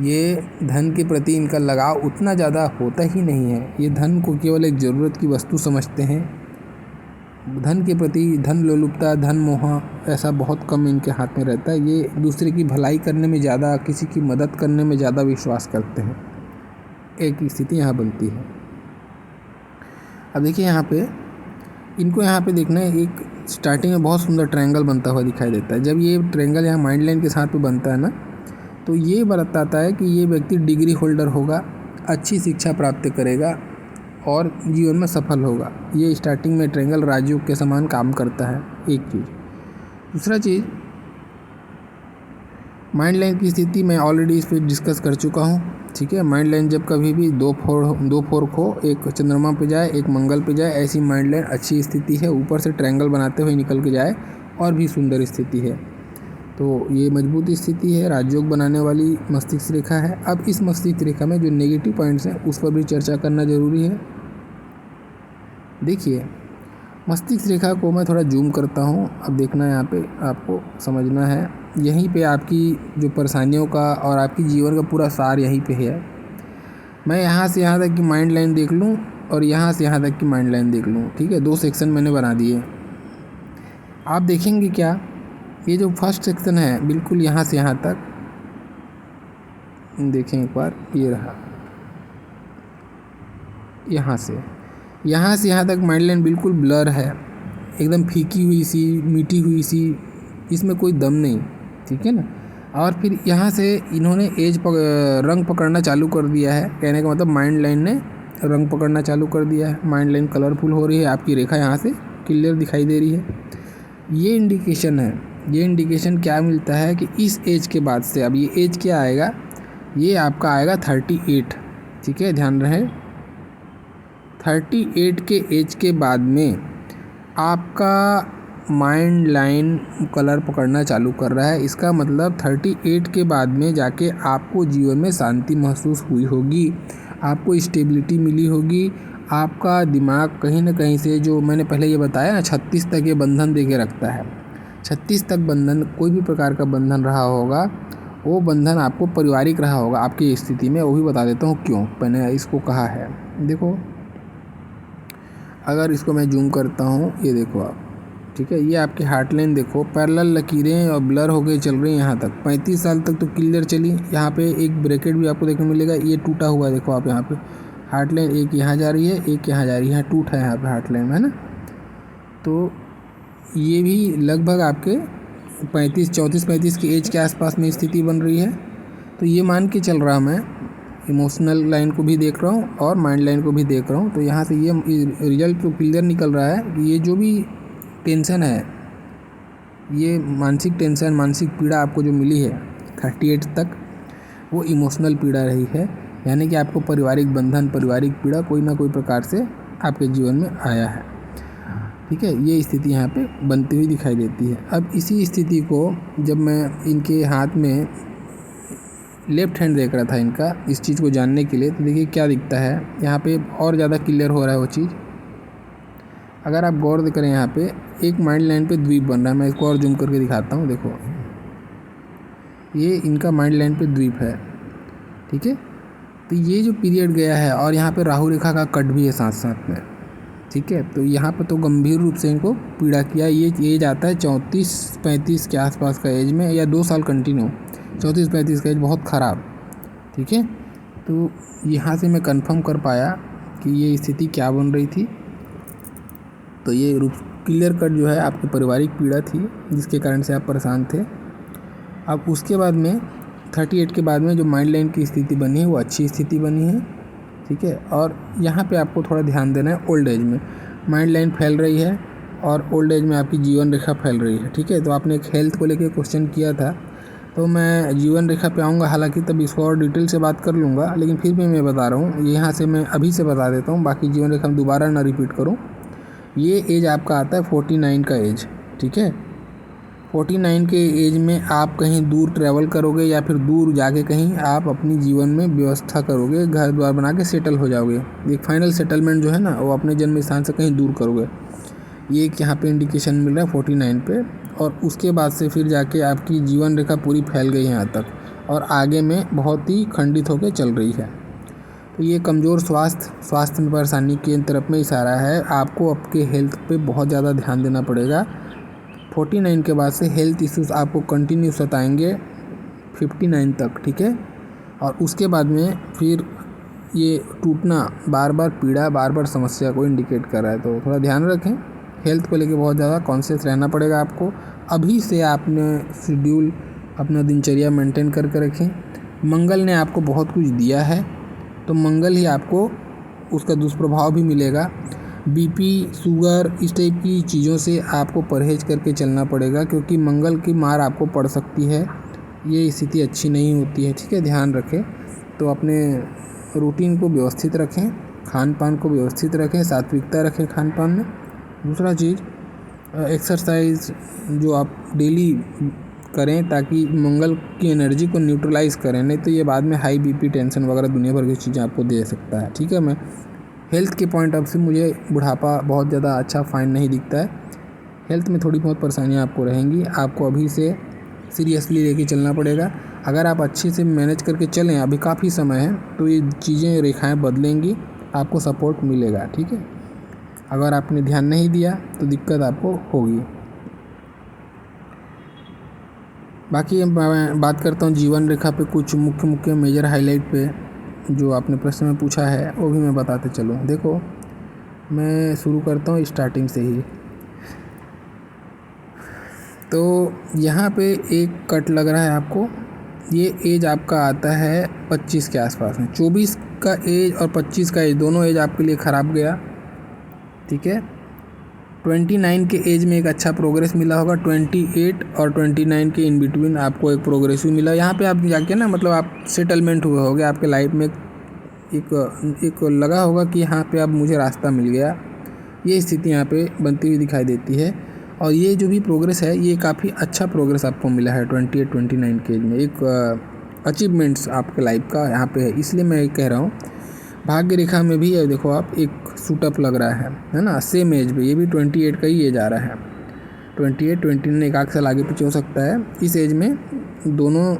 ये धन के प्रति इनका लगाव उतना ज़्यादा होता ही नहीं है। ये धन को केवल एक ज़रूरत की वस्तु समझते हैं। धन के प्रति, धन लोलुपता, धन मोह ऐसा बहुत कम इनके हाथ में रहता है। ये दूसरे की भलाई करने में ज़्यादा, किसी की मदद करने में ज़्यादा विश्वास करते हैं। एक स्थिति यहाँ बनती है। अब देखिए यहाँ पे इनको यहाँ पे देखना है, एक स्टार्टिंग में बहुत सुंदर ट्रायंगल बनता हुआ दिखाई देता है। जब ये ट्रायंगल यहाँ माइंड लाइन के साथ में बनता है ना, तो ये बताता है कि ये व्यक्ति डिग्री होल्डर होगा, अच्छी शिक्षा प्राप्त करेगा और जीवन में सफल होगा। ये स्टार्टिंग में ट्रायंगल राजयोग के समान काम करता है, एक चीज़। दूसरा चीज़, माइंड लाइन की स्थिति मैं ऑलरेडी इस पर डिस्कस कर चुका हूँ। ठीक है। माइंड लाइन जब कभी भी दो फोर्क हो, एक चंद्रमा पे जाए एक मंगल पे जाए, ऐसी माइंड लाइन अच्छी स्थिति है। ऊपर से ट्रायंगल बनाते हुए निकल के जाए और भी सुंदर स्थिति है। तो ये मजबूत स्थिति है, राजयोग बनाने वाली मस्तिष्क रेखा है। अब इस मस्तिष्क रेखा में जो नेगेटिव पॉइंट्स हैं उस पर भी चर्चा करना ज़रूरी है। देखिए, मस्तिष्क रेखा को मैं थोड़ा जूम करता हूँ। अब देखना यहाँ पे आपको समझना है, यहीं पे आपकी जो परेशानियों का और आपकी जीवन का पूरा सार यहीं पे है। मैं यहाँ से यहाँ तक की माइंड लाइन देख लूँ और यहाँ से यहाँ तक की माइंड लाइन देख लूँ, ठीक है। 2 सेक्शन मैंने बना दिए। आप देखेंगे क्या, ये जो फर्स्ट सेक्शन है बिल्कुल यहाँ से यहाँ तक, देखें एक बार, ये रहा, यहाँ से यहाँ तक माइंड लाइन बिल्कुल ब्लर है, एकदम फीकी हुई सी, मीठी हुई सी, इसमें कोई दम नहीं, ठीक है ना। और फिर यहाँ से इन्होंने रंग पकड़ना चालू कर दिया है। कहने का मतलब माइंड लाइन ने रंग पकड़ना चालू कर दिया है। माइंड लाइन कलरफुल हो रही है, आपकी रेखा यहाँ से क्लियर दिखाई दे रही है। ये इंडिकेशन है। ये इंडिकेशन क्या मिलता है कि इस एज के बाद से, अब ये एज क्या आएगा, ये आपका आएगा 38, ठीक है, ध्यान रहे। 38 के एज के बाद में आपका माइंड लाइन कलर पकड़ना चालू कर रहा है। इसका मतलब 38 के बाद में जाके आपको जीवन में शांति महसूस हुई होगी, आपको स्टेबिलिटी मिली होगी। आपका दिमाग कहीं ना कहीं से, जो मैंने पहले ये बताया ना, 36 तक ये बंधन दे के रखता है। 36 तक बंधन, कोई भी प्रकार का बंधन रहा होगा, वो बंधन आपको पारिवारिक रहा होगा आपकी स्थिति में। वो भी बता देता हूँ क्यों मैंने इसको कहा है। देखो, अगर इसको मैं जूम करता हूँ, ये देखो आप, ठीक है, ये आपकी हार्ट लाइन देखो, पैरेलल लकीरें और ब्लर हो गई चल रही हैं यहाँ तक। 35 साल तक तो क्लियर चली। यहाँ पे एक ब्रैकेट भी आपको देखने मिलेगा, ये टूटा हुआ है, देखो आप यहाँ पे हार्ट लाइन एक यहाँ जा रही है, एक यहाँ जा रही है, यहाँ टूट है यहाँ पे हार्ट लाइन, है ना। तो ये भी लगभग आपके 34-35 की एज के आसपास में स्थिति बन रही है। तो ये मान के चल रहा मैं, इमोशनल लाइन को भी देख रहा हूँ और माइंड लाइन को भी देख रहा हूँ। तो यहाँ से ये रिजल्ट तो क्लियर निकल रहा है कि ये जो भी टेंशन है, ये मानसिक टेंशन, मानसिक पीड़ा आपको जो मिली है 38 तक, वो इमोशनल पीड़ा रही है। यानी कि आपको पारिवारिक बंधन, पारिवारिक पीड़ा कोई ना कोई प्रकार से आपके जीवन में आया है, ठीक है। ये स्थिति यहाँ पे बनती हुई दिखाई देती है। अब इसी स्थिति को जब मैं इनके हाथ में लेफ्ट हैंड देख रहा था इनका, इस चीज़ को जानने के लिए, तो देखिए क्या दिखता है यहाँ पे, और ज़्यादा क्लियर हो रहा है वो चीज़। अगर आप गौर करें यहाँ पे एक माइंड लाइन पे द्वीप बन रहा है। मैं इसको और जूम करके दिखाता हूँ, देखो ये इनका माइंड लाइन पे द्वीप है, ठीक है। तो ये जो पीरियड गया है, और यहाँ पे राहु रेखा का कट भी है साथ साथ में, ठीक है। तो यहाँ पे तो गंभीर रूप से इनको पीड़ा किया। ये एज आता है 34-35 के आसपास का एज में, या 2 साल कंटिन्यू, 34-35 का एज बहुत ख़राब, ठीक है। तो यहाँ से मैं कंफर्म कर पाया कि ये स्थिति क्या बन रही थी। तो ये रूप क्लियर कट जो है आपकी पारिवारिक पीड़ा थी, जिसके कारण से आप परेशान थे। अब उसके बाद में 38 के बाद में जो माइंड लाइन की स्थिति बनी है, वो अच्छी स्थिति बनी है, ठीक है। और यहाँ पे आपको थोड़ा ध्यान देना है, ओल्ड एज में माइंड लाइन फैल रही है और ओल्ड एज में आपकी जीवन रेखा फैल रही है, ठीक है। तो आपने एक हेल्थ को लेकर क्वेश्चन किया था, तो मैं जीवन रेखा पे आऊँगा, हालांकि तब इसको और डिटेल से बात कर लूँगा, लेकिन फिर भी मैं बता रहा हूँ, यहाँ से मैं अभी से बता देता हूँ, बाकी जीवन रेखा में दोबारा ना रिपीट करूँ। ये एज आपका आता है 49 का एज, ठीक है। 49 के एज में आप कहीं दूर ट्रैवल करोगे, या फिर दूर जाके कहीं आप अपनी जीवन में व्यवस्था करोगे, घर द्वार बना के सेटल हो जाओगे। एक फाइनल सेटलमेंट जो है ना, वो अपने जन्म स्थान से कहीं दूर करोगे। ये एक यहाँ पे इंडिकेशन मिल रहा है 49 पे। और उसके बाद से फिर जाके आपकी जीवन रेखा पूरी फैल गई है यहाँ तक, और आगे में बहुत ही खंडित होकर चल रही है। तो ये कमज़ोर स्वास्थ्य में परेशानी की तरफ में इशारा है। आपको आपके हेल्थ पे बहुत ज़्यादा ध्यान देना पड़ेगा। 49 के बाद से हेल्थ इश्यूज़ आपको कंटिन्यू सताएंगे 59 तक, ठीक है। और उसके बाद में फिर ये टूटना, बार बार पीड़ा, बार बार समस्या को इंडिकेट कर रहा है। तो थोड़ा ध्यान रखें, हेल्थ को लेके बहुत ज़्यादा कॉन्शियस रहना पड़ेगा आपको। अभी से आपने शेड्यूल, अपना दिनचर्या मेंटेन करके रखें। मंगल ने आपको बहुत कुछ दिया है, तो मंगल ही आपको उसका दुष्प्रभाव भी मिलेगा। बीपी, शुगर, इस टाइप की चीज़ों से आपको परहेज करके चलना पड़ेगा, क्योंकि मंगल की मार आपको पड़ सकती है। ये स्थिति अच्छी नहीं होती है, ठीक है, ध्यान रखें। तो अपने रूटीन को व्यवस्थित रखें, खान पान को व्यवस्थित रखें, सात्विकता रखें खान पान में। दूसरा चीज़ एक्सरसाइज जो आप डेली करें ताकि मंगल की एनर्जी को न्यूट्रलाइज़ करें, नहीं तो ये बाद में हाई बीपी, टेंशन वगैरह दुनिया भर की चीज़ें आपको दे सकता है। ठीक है, मैं हेल्थ के पॉइंट ऑफ से मुझे बुढ़ापा बहुत ज़्यादा अच्छा फाइन नहीं दिखता है। हेल्थ में थोड़ी बहुत परेशानियाँ आपको रहेंगी, आपको अभी से सीरियसली लेके चलना पड़ेगा। अगर आप अच्छे से मैनेज करके चलें, अभी काफ़ी समय है, तो ये चीज़ें रेखाएँ बदलेंगी, आपको सपोर्ट मिलेगा। ठीक है, अगर आपने ध्यान नहीं दिया तो दिक्कत आपको होगी। बाकी मैं बात करता हूँ जीवन रेखा पे कुछ मुख्य मेजर हाईलाइट पे जो आपने प्रश्न में पूछा है, वो भी मैं बताते चलूँ। देखो, मैं शुरू करता हूँ स्टार्टिंग से ही। तो यहाँ पे एक कट लग रहा है आपको, ये एज आपका आता है 25 के आसपास में। 24 का एज और 25 का एज, दोनों एज आपके लिए ख़राब गया। ठीक है, 29 के एज में एक अच्छा प्रोग्रेस मिला होगा, 28 और 29 के इन बिटवीन आपको एक प्रोग्रेस भी मिला। यहाँ पे आप जाके ना, मतलब आप सेटलमेंट हुए होगे, आपके लाइफ में एक लगा होगा कि यहाँ पे अब मुझे रास्ता मिल गया। ये स्थिति यहाँ पे बनती हुई दिखाई देती है। और ये जो भी प्रोग्रेस है, ये काफ़ी अच्छा प्रोग्रेस आपको मिला है 28-29 के एज में। एक अचीवमेंट्स आपके लाइफ का यहाँ पे है, इसलिए मैं कह रहा हूँ। भाग्य रेखा में भी देखो आप, एक सूटअप लग रहा है ना, सेम एज पे, ये भी 28 का ही एज आ रहा है। 28-29 एक आध साल आगे पीछे हो सकता है। इस एज में दोनों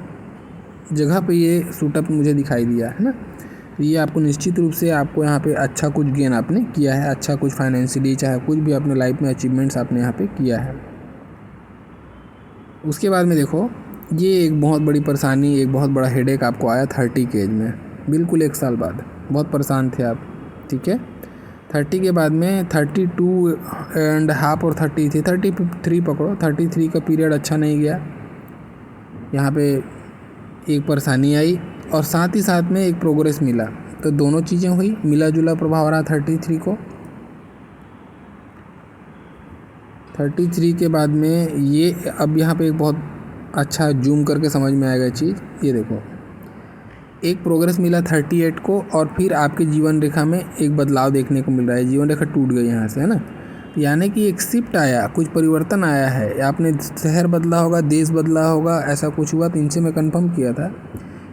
जगह पे ये सूटअप मुझे दिखाई दिया है ना। तो ये आपको निश्चित रूप से आपको यहाँ पे अच्छा कुछ गेन आपने किया है, अच्छा कुछ फाइनेंशियली, चाहे कुछ भी अपने लाइफ में अचीवमेंट्स आपने यहाँ पे किया है। उसके बाद में देखो, ये एक बहुत बड़ी परेशानी, एक बहुत बड़ा हेडेक आपको आया 30 के एज में, बिल्कुल 1 साल बाद। बहुत परेशान थे आप। ठीक है, 30 के बाद में 32.5 और 33 पकड़ो, 33 का पीरियड अच्छा नहीं गया। यहाँ पे एक परेशानी आई और साथ ही साथ में एक प्रोग्रेस मिला, तो दोनों चीज़ें हुई, मिला जुला प्रभाव रहा 33 को। 33 के बाद में ये अब यहाँ पे एक बहुत अच्छा जूम करके समझ में आएगा चीज़। ये देखो, एक प्रोग्रेस मिला 38 को, और फिर आपके जीवन रेखा में एक बदलाव देखने को मिल रहा है। जीवन रेखा टूट गई यहाँ से, है ना। यानी कि एक शिफ्ट आया, कुछ परिवर्तन आया है। आपने शहर बदला होगा, देश बदला होगा, ऐसा कुछ हुआ। तो इनसे मैं कंफर्म किया था,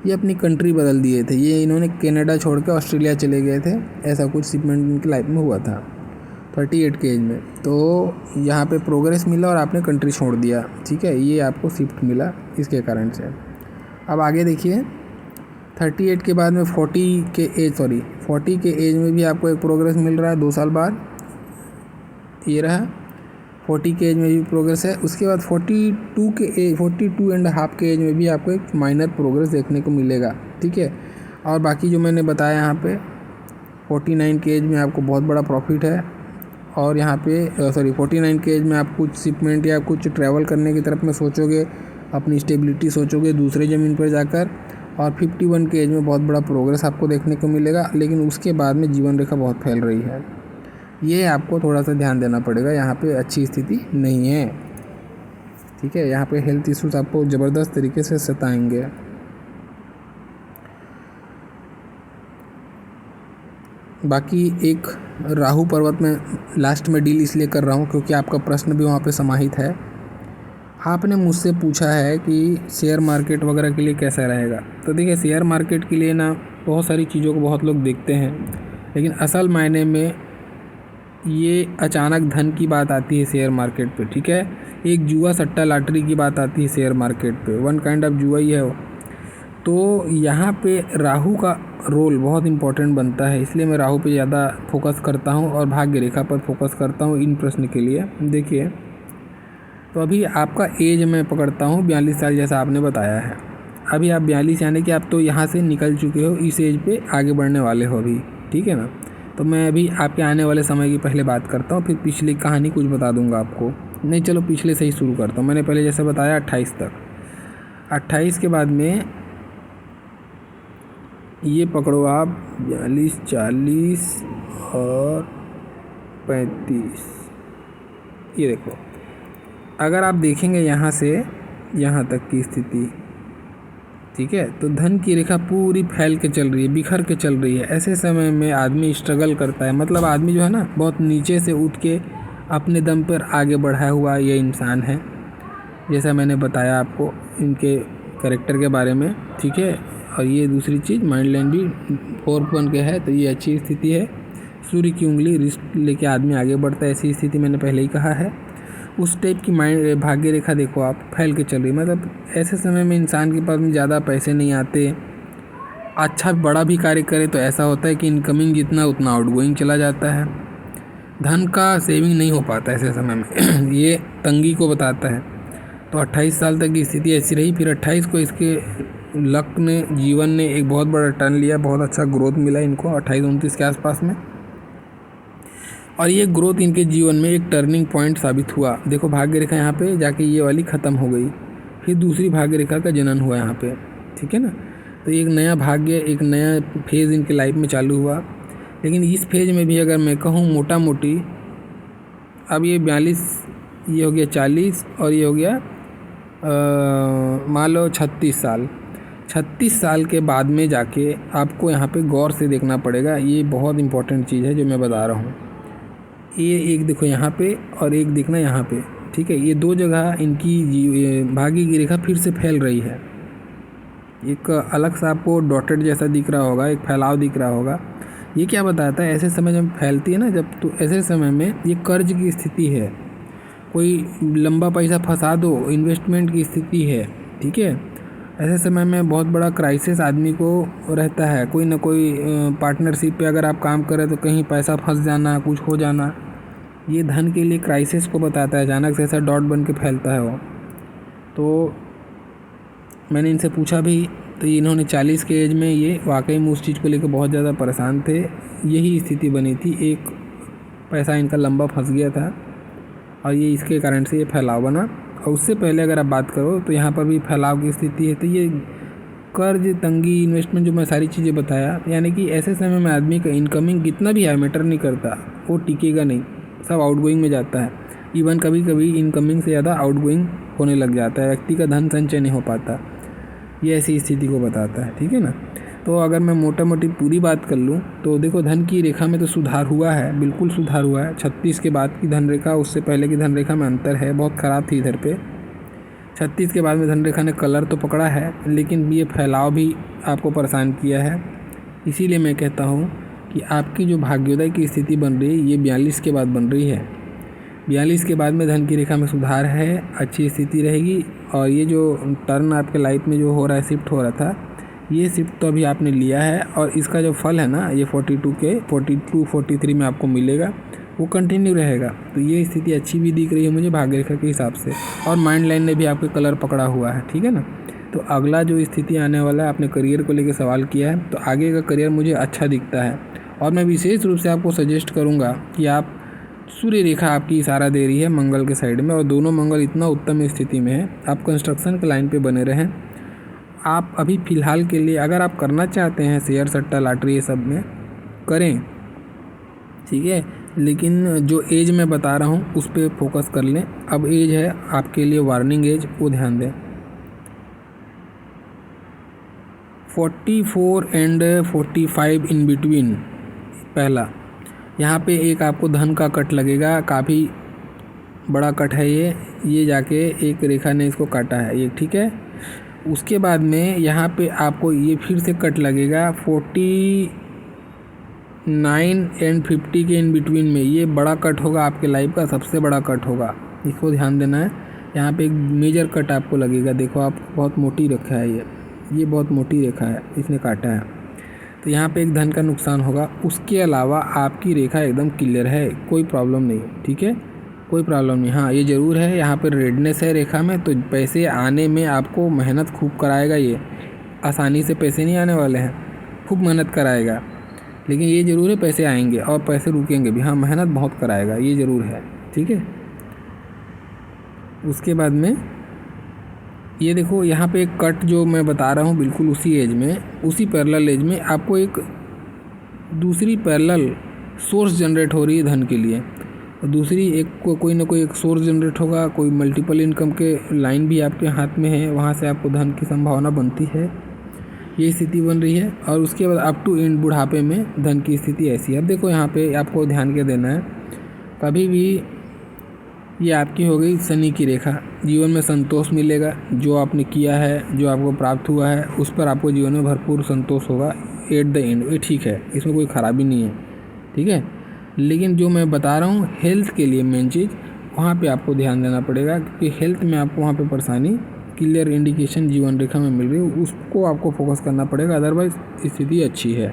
ये अपनी कंट्री बदल दिए थे। ये इन्होंने कनाडा छोड़ के ऑस्ट्रेलिया चले गए थे, ऐसा कुछ शिपमेंट इनकी लाइफ में हुआ था 38 के एज में। तो यहाँ पे प्रोग्रेस मिला और आपने कंट्री छोड़ दिया। ठीक है, ये आपको शिफ्ट मिला इसके कारण से। अब आगे देखिए, 38 के बाद में 40 के एज में भी आपको एक प्रोग्रेस मिल रहा है 2 साल बाद। ये रहा 40 के एज में भी प्रोग्रेस है। उसके बाद 42.5 के एज में भी आपको एक माइनर प्रोग्रेस देखने को मिलेगा। ठीक है, और बाकी जो मैंने बताया यहाँ पे 49 के एज में आपको बहुत बड़ा प्रॉफिट है। और यहाँ पे 49 के एज में आप कुछ शिपमेंट या कुछ ट्रैवल करने की तरफ में सोचोगे, अपनी स्टेबिलिटी सोचोगे दूसरे ज़मीन पर जाकर। और 51 के एज में बहुत बड़ा प्रोग्रेस आपको देखने को मिलेगा। लेकिन उसके बाद में जीवन रेखा बहुत फैल रही है, ये आपको थोड़ा सा ध्यान देना पड़ेगा। यहाँ पे अच्छी स्थिति नहीं है। ठीक है, यहाँ पे हेल्थ इश्यूज आपको ज़बरदस्त तरीके से सताएंगे। बाकी एक राहु पर्वत में लास्ट में डील इसलिए कर रहा हूँ क्योंकि आपका प्रश्न भी वहाँ पे समाहित है। आपने मुझसे पूछा है कि शेयर मार्केट वगैरह के लिए कैसा रहेगा। तो देखिए, शेयर मार्केट के लिए ना बहुत सारी चीज़ों को बहुत लोग देखते हैं, लेकिन असल मायने में ये अचानक धन की बात आती है शेयर मार्केट पे। ठीक है, एक जुआ सट्टा लॉटरी की बात आती है शेयर मार्केट पे, वन काइंड ऑफ जुआ ही है वो। तो यहाँ पे राहु का रोल बहुत इम्पोर्टेंट बनता है, इसलिए मैं राहु पे ज़्यादा फोकस करता हूँ और भाग्य रेखा पर फोकस करता हूँ इन प्रश्न के लिए। देखिए, तो अभी आपका एज मैं पकड़ता हूँ 42 साल, जैसा आपने बताया है। अभी आप 42 यानी कि आप तो यहाँ से निकल चुके हो, इस एज पे आगे बढ़ने वाले हो अभी। ठीक है ना। तो मैं अभी आपके आने वाले समय की पहले बात करता हूँ, फिर पिछली कहानी कुछ बता दूँगा आपको। नहीं, चलो पिछले से ही शुरू करता हूँ। मैंने पहले जैसे बताया 28 तक, 28 के बाद में ये पकड़ो आप 42, 40 और 35। ये देखो, अगर आप देखेंगे यहाँ से यहाँ तक की स्थिति, ठीक है। तो धन की रेखा पूरी फैल के चल रही है, बिखर के चल रही है। ऐसे समय में आदमी स्ट्रगल करता है, मतलब आदमी जो है ना बहुत नीचे से उठ के अपने दम पर आगे बढ़ाया हुआ ये इंसान है, जैसा मैंने बताया आपको इनके कैरेक्टर के बारे में, ठीक है। और ये दूसरी चीज़ माइंड लाइन भी 4 के है, तो ये अच्छी स्थिति है। सूर्य की उंगली रिस्ट लेके आदमी आगे बढ़ता है, ऐसी स्थिति मैंने पहले ही कहा है। उस टाइप की माइंड भाग्य रेखा देखो आप फैल के चल रही, मतलब ऐसे समय में इंसान के पास में ज़्यादा पैसे नहीं आते। अच्छा बड़ा भी कार्य करे तो ऐसा होता है कि इनकमिंग जितना उतना आउटगोइंग चला जाता है, धन का सेविंग नहीं हो पाता ऐसे समय में ये तंगी को बताता है। तो 28 साल तक की स्थिति ऐसी रही, फिर 28 को इसके लक ने, जीवन ने एक बहुत बड़ा टर्न लिया, बहुत अच्छा ग्रोथ मिला इनको 28-29 के आसपास में। और ये ग्रोथ इनके जीवन में एक टर्निंग पॉइंट साबित हुआ। देखो भाग्य रेखा यहाँ पे जाके ये वाली ख़त्म हो गई, फिर दूसरी भाग्य रेखा का जनन हुआ यहाँ पे, ठीक है ना। तो एक नया भाग्य, एक नया फेज़ इनके लाइफ में चालू हुआ। लेकिन इस फेज़ में भी अगर मैं कहूँ मोटा मोटी, अब ये 42, ये हो गया 40 और ये हो गया मान लो 36 साल के बाद में जाके आपको यहाँ पे गौर से देखना पड़ेगा। ये बहुत इंपॉर्टेंट चीज़ है जो मैं बता रहा हूँ। ये एक देखो यहाँ पे और एक देखना यहाँ पे, ठीक है। ये दो जगह इनकी भाग्य की रेखा फिर से फैल रही है। एक अलग सा आपको डॉटेड जैसा दिख रहा होगा, एक फैलाव दिख रहा होगा। ये क्या बताता है, ऐसे समय जब फैलती है ना, जब तो ऐसे समय में ये कर्ज की स्थिति है, कोई लंबा पैसा फंसा दो, इन्वेस्टमेंट की स्थिति है, ठीक है। ऐसे समय में बहुत बड़ा क्राइसिस आदमी को रहता है, कोई ना कोई पार्टनरशिप पे अगर आप काम करें तो कहीं पैसा फंस जाना, कुछ हो जाना, ये धन के लिए क्राइसिस को बताता है। अचानक से ऐसा डॉट बन के फैलता है वो। तो मैंने इनसे पूछा भी, तो इन्होंने 40 के एज में ये वाकई में उस चीज़ को लेकर बहुत ज़्यादा परेशान थे। यही स्थिति बनी थी, एक पैसा इनका लंबा फंस गया था और ये इसके कारण से ये फैलाव बना। और उससे पहले अगर आप बात करो तो यहाँ पर भी फैलाव की स्थिति है। तो ये कर्ज, तंगी, इन्वेस्टमेंट जो मैं सारी चीज़ें बताया, यानी कि ऐसे समय में आदमी का इनकमिंग कितना भी है मैटर नहीं करता, वो टिकेगा नहीं, सब आउटगोइंग में जाता है। इवन कभी कभी इनकमिंग से ज़्यादा आउटगोइंग होने लग जाता है, व्यक्ति का धन संचय नहीं हो पाता। ये ऐसी स्थिति को बताता है, ठीक है ना। तो अगर मैं मोटा मोटी पूरी बात कर लूँ तो देखो धन की रेखा में तो सुधार हुआ है, बिल्कुल सुधार हुआ है। 36 के बाद की धन रेखा उससे पहले की धन रेखा में अंतर है, बहुत ख़राब थी इधर पे। 36 के बाद में धन रेखा ने कलर तो पकड़ा है, लेकिन ये फैलाव भी आपको परेशान किया है। इसीलिए मैं कहता हूँ कि आपकी जो भाग्योदय की स्थिति बन रही है ये 42 के बाद बन रही है। 42 के बाद में धन की रेखा में सुधार है, अच्छी स्थिति रहेगी। और ये जो टर्न आपके लाइफ में जो हो रहा है, शिफ्ट हो रहा था, ये शिफ्ट तो अभी आपने लिया है और इसका जो फल है ना, ये 42-43 में आपको मिलेगा, वो कंटिन्यू रहेगा। तो ये स्थिति अच्छी भी दिख रही है मुझे भाग्य रेखा के हिसाब से। और माइंड लाइन ने भी आपके कलर पकड़ा हुआ है, ठीक है ना। तो अगला जो स्थिति आने वाला है, आपने करियर को लेकर सवाल किया है, तो आगे का करियर मुझे अच्छा दिखता है। और मैं विशेष रूप से आपको सजेस्ट करूँगा कि आप, सूर्य रेखा आपकी इशारा दे रही है मंगल के साइड में, और दोनों मंगल इतना उत्तम स्थिति में है, आप कंस्ट्रक्शन के लाइन पे बने रहें। आप अभी फ़िलहाल के लिए अगर आप करना चाहते हैं शेयर सट्टा लॉटरी ये सब में करें, ठीक है, लेकिन जो एज मैं बता रहा हूँ उस पर फोकस कर लें। अब एज है आपके लिए वार्निंग एज, वो ध्यान दें। 44 एंड 45 इन बिटवीन, पहला यहाँ पे एक आपको धन का कट लगेगा, काफ़ी बड़ा कट है ये जाके एक रेखा ने इसको काटा है ये, ठीक है। उसके बाद में यहाँ पे आपको ये फिर से कट लगेगा 49 एंड 50 के इन बिटवीन में, ये बड़ा कट होगा आपके लाइफ का, सबसे बड़ा कट होगा, इसको ध्यान देना है। यहाँ पे एक मेजर कट आपको लगेगा, देखो आप बहुत मोटी रेखा है ये बहुत मोटी रेखा है, इसने काटा है। तो यहाँ पे एक धन का नुकसान होगा। उसके अलावा आपकी रेखा एकदम क्लियर है, कोई प्रॉब्लम नहीं, ठीक है, कोई प्रॉब्लम नहीं। हाँ ये ज़रूर है यहाँ पर रेडनेस है रेखा में, तो पैसे आने में आपको मेहनत खूब कराएगा। ये आसानी से पैसे नहीं आने वाले हैं, खूब मेहनत कराएगा, लेकिन ये ज़रूर है पैसे आएंगे और पैसे रुकेंगे भी। हाँ मेहनत बहुत कराएगा, ये ज़रूर है, ठीक है। उसके बाद में ये देखो यहाँ पे एक कट जो मैं बता रहा हूँ, बिल्कुल उसी एज में, उसी पैरेलल एज में आपको एक दूसरी पैरेलल सोर्स जनरेट हो रही है धन के लिए। दूसरी एक कोई ना कोई एक सोर्स जनरेट होगा, कोई मल्टीपल इनकम के लाइन भी आपके हाथ में है, वहाँ से आपको धन की संभावना बनती है, ये स्थिति बन रही है। और उसके बाद अप टू एंड बुढ़ापे में धन की स्थिति ऐसी है। अब देखो यहाँ पे आपको ध्यान क्या देना है, कभी भी ये आपकी हो गई शनि की रेखा, जीवन में संतोष मिलेगा, जो आपने किया है, जो आपको प्राप्त हुआ है, उस पर आपको जीवन में भरपूर संतोष होगा एट द एंड, ये ठीक है, इसमें कोई ख़राबी नहीं है, ठीक है। लेकिन जो मैं बता रहा हूँ हेल्थ के लिए मेन चीज़, वहाँ पे आपको ध्यान देना पड़ेगा, क्योंकि हेल्थ में आपको वहाँ पे परेशानी क्लियर इंडिकेशन जीवन रेखा में मिल रही है, उसको आपको फोकस करना पड़ेगा, अदरवाइज़ स्थिति अच्छी है।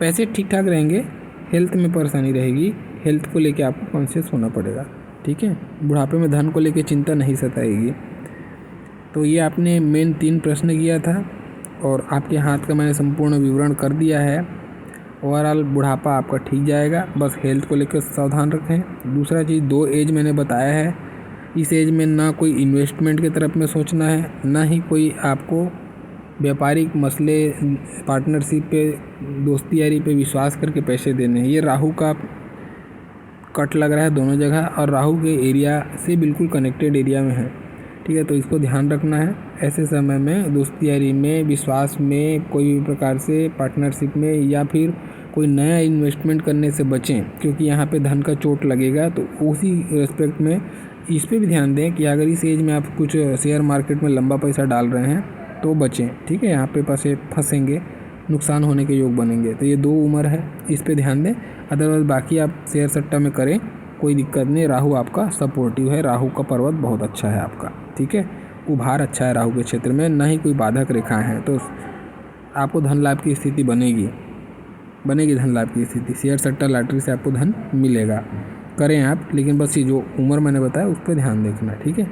पैसे ठीक ठाक रहेंगे, हेल्थ में परेशानी रहेगी, हेल्थ को लेके आपको कॉन्शियस होना पड़ेगा, ठीक है। बुढ़ापे में धन को लेके चिंता नहीं सताएगी। तो ये आपने मेन 3 प्रश्न किया था और आपके हाथ का मैंने संपूर्ण विवरण कर दिया है। ओवरऑल बुढ़ापा आपका ठीक जाएगा, बस हेल्थ को लेकर सावधान रखें। दूसरा चीज़ 2 एज मैंने बताया है, इस एज में ना कोई इन्वेस्टमेंट की तरफ में सोचना है, ना ही कोई आपको व्यापारिक मसले, पार्टनरशिप पे, दोस्ती यारी पे विश्वास करके पैसे देने हैं। ये राहु का कट लग रहा है दोनों जगह, और राहु के एरिया से बिल्कुल कनेक्टेड एरिया में है, ठीक है। तो इसको ध्यान रखना है। ऐसे समय में दोस्ती यारी में, विश्वास में, कोई भी प्रकार से पार्टनरशिप में या फिर कोई नया इन्वेस्टमेंट करने से बचें, क्योंकि यहाँ पे धन का चोट लगेगा। तो उसी रेस्पेक्ट में इस पे भी ध्यान दें कि अगर इस एज में आप कुछ शेयर मार्केट में लंबा पैसा डाल रहे हैं तो बचें, ठीक है। यहाँ पे पैसे फंसेंगे, नुकसान होने के योग बनेंगे। तो ये 2 उम्र है, इस पे ध्यान दें। अदरवाइज़ बाकी आप शेयर सट्टा में करें, कोई दिक्कत नहीं। राहु आपका सपोर्टिव है, राहु का पर्वत बहुत अच्छा है आपका, ठीक है। उभार अच्छा है राहु के क्षेत्र में, ना ही कोई बाधक रेखाएं हैं, तो आपको धन लाभ की स्थिति बनेगी धन लाभ की स्थिति। शेयर सट्टा लॉटरी से आपको धन मिलेगा, करें आप, लेकिन बस ये जो उम्र मैंने बताया उस पर ध्यान देखना, ठीक है।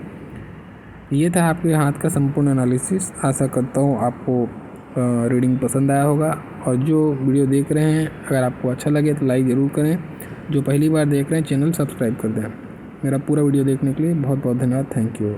ये था आपके हाथ का संपूर्ण एनालिसिस। आशा करता हूँ आपको रीडिंग पसंद आया होगा, और जो वीडियो देख रहे हैं अगर आपको अच्छा लगे तो लाइक ज़रूर करें। जो पहली बार देख रहे हैं चैनल सब्सक्राइब कर दें। मेरा पूरा वीडियो देखने के लिए बहुत बहुत धन्यवाद। Thank you.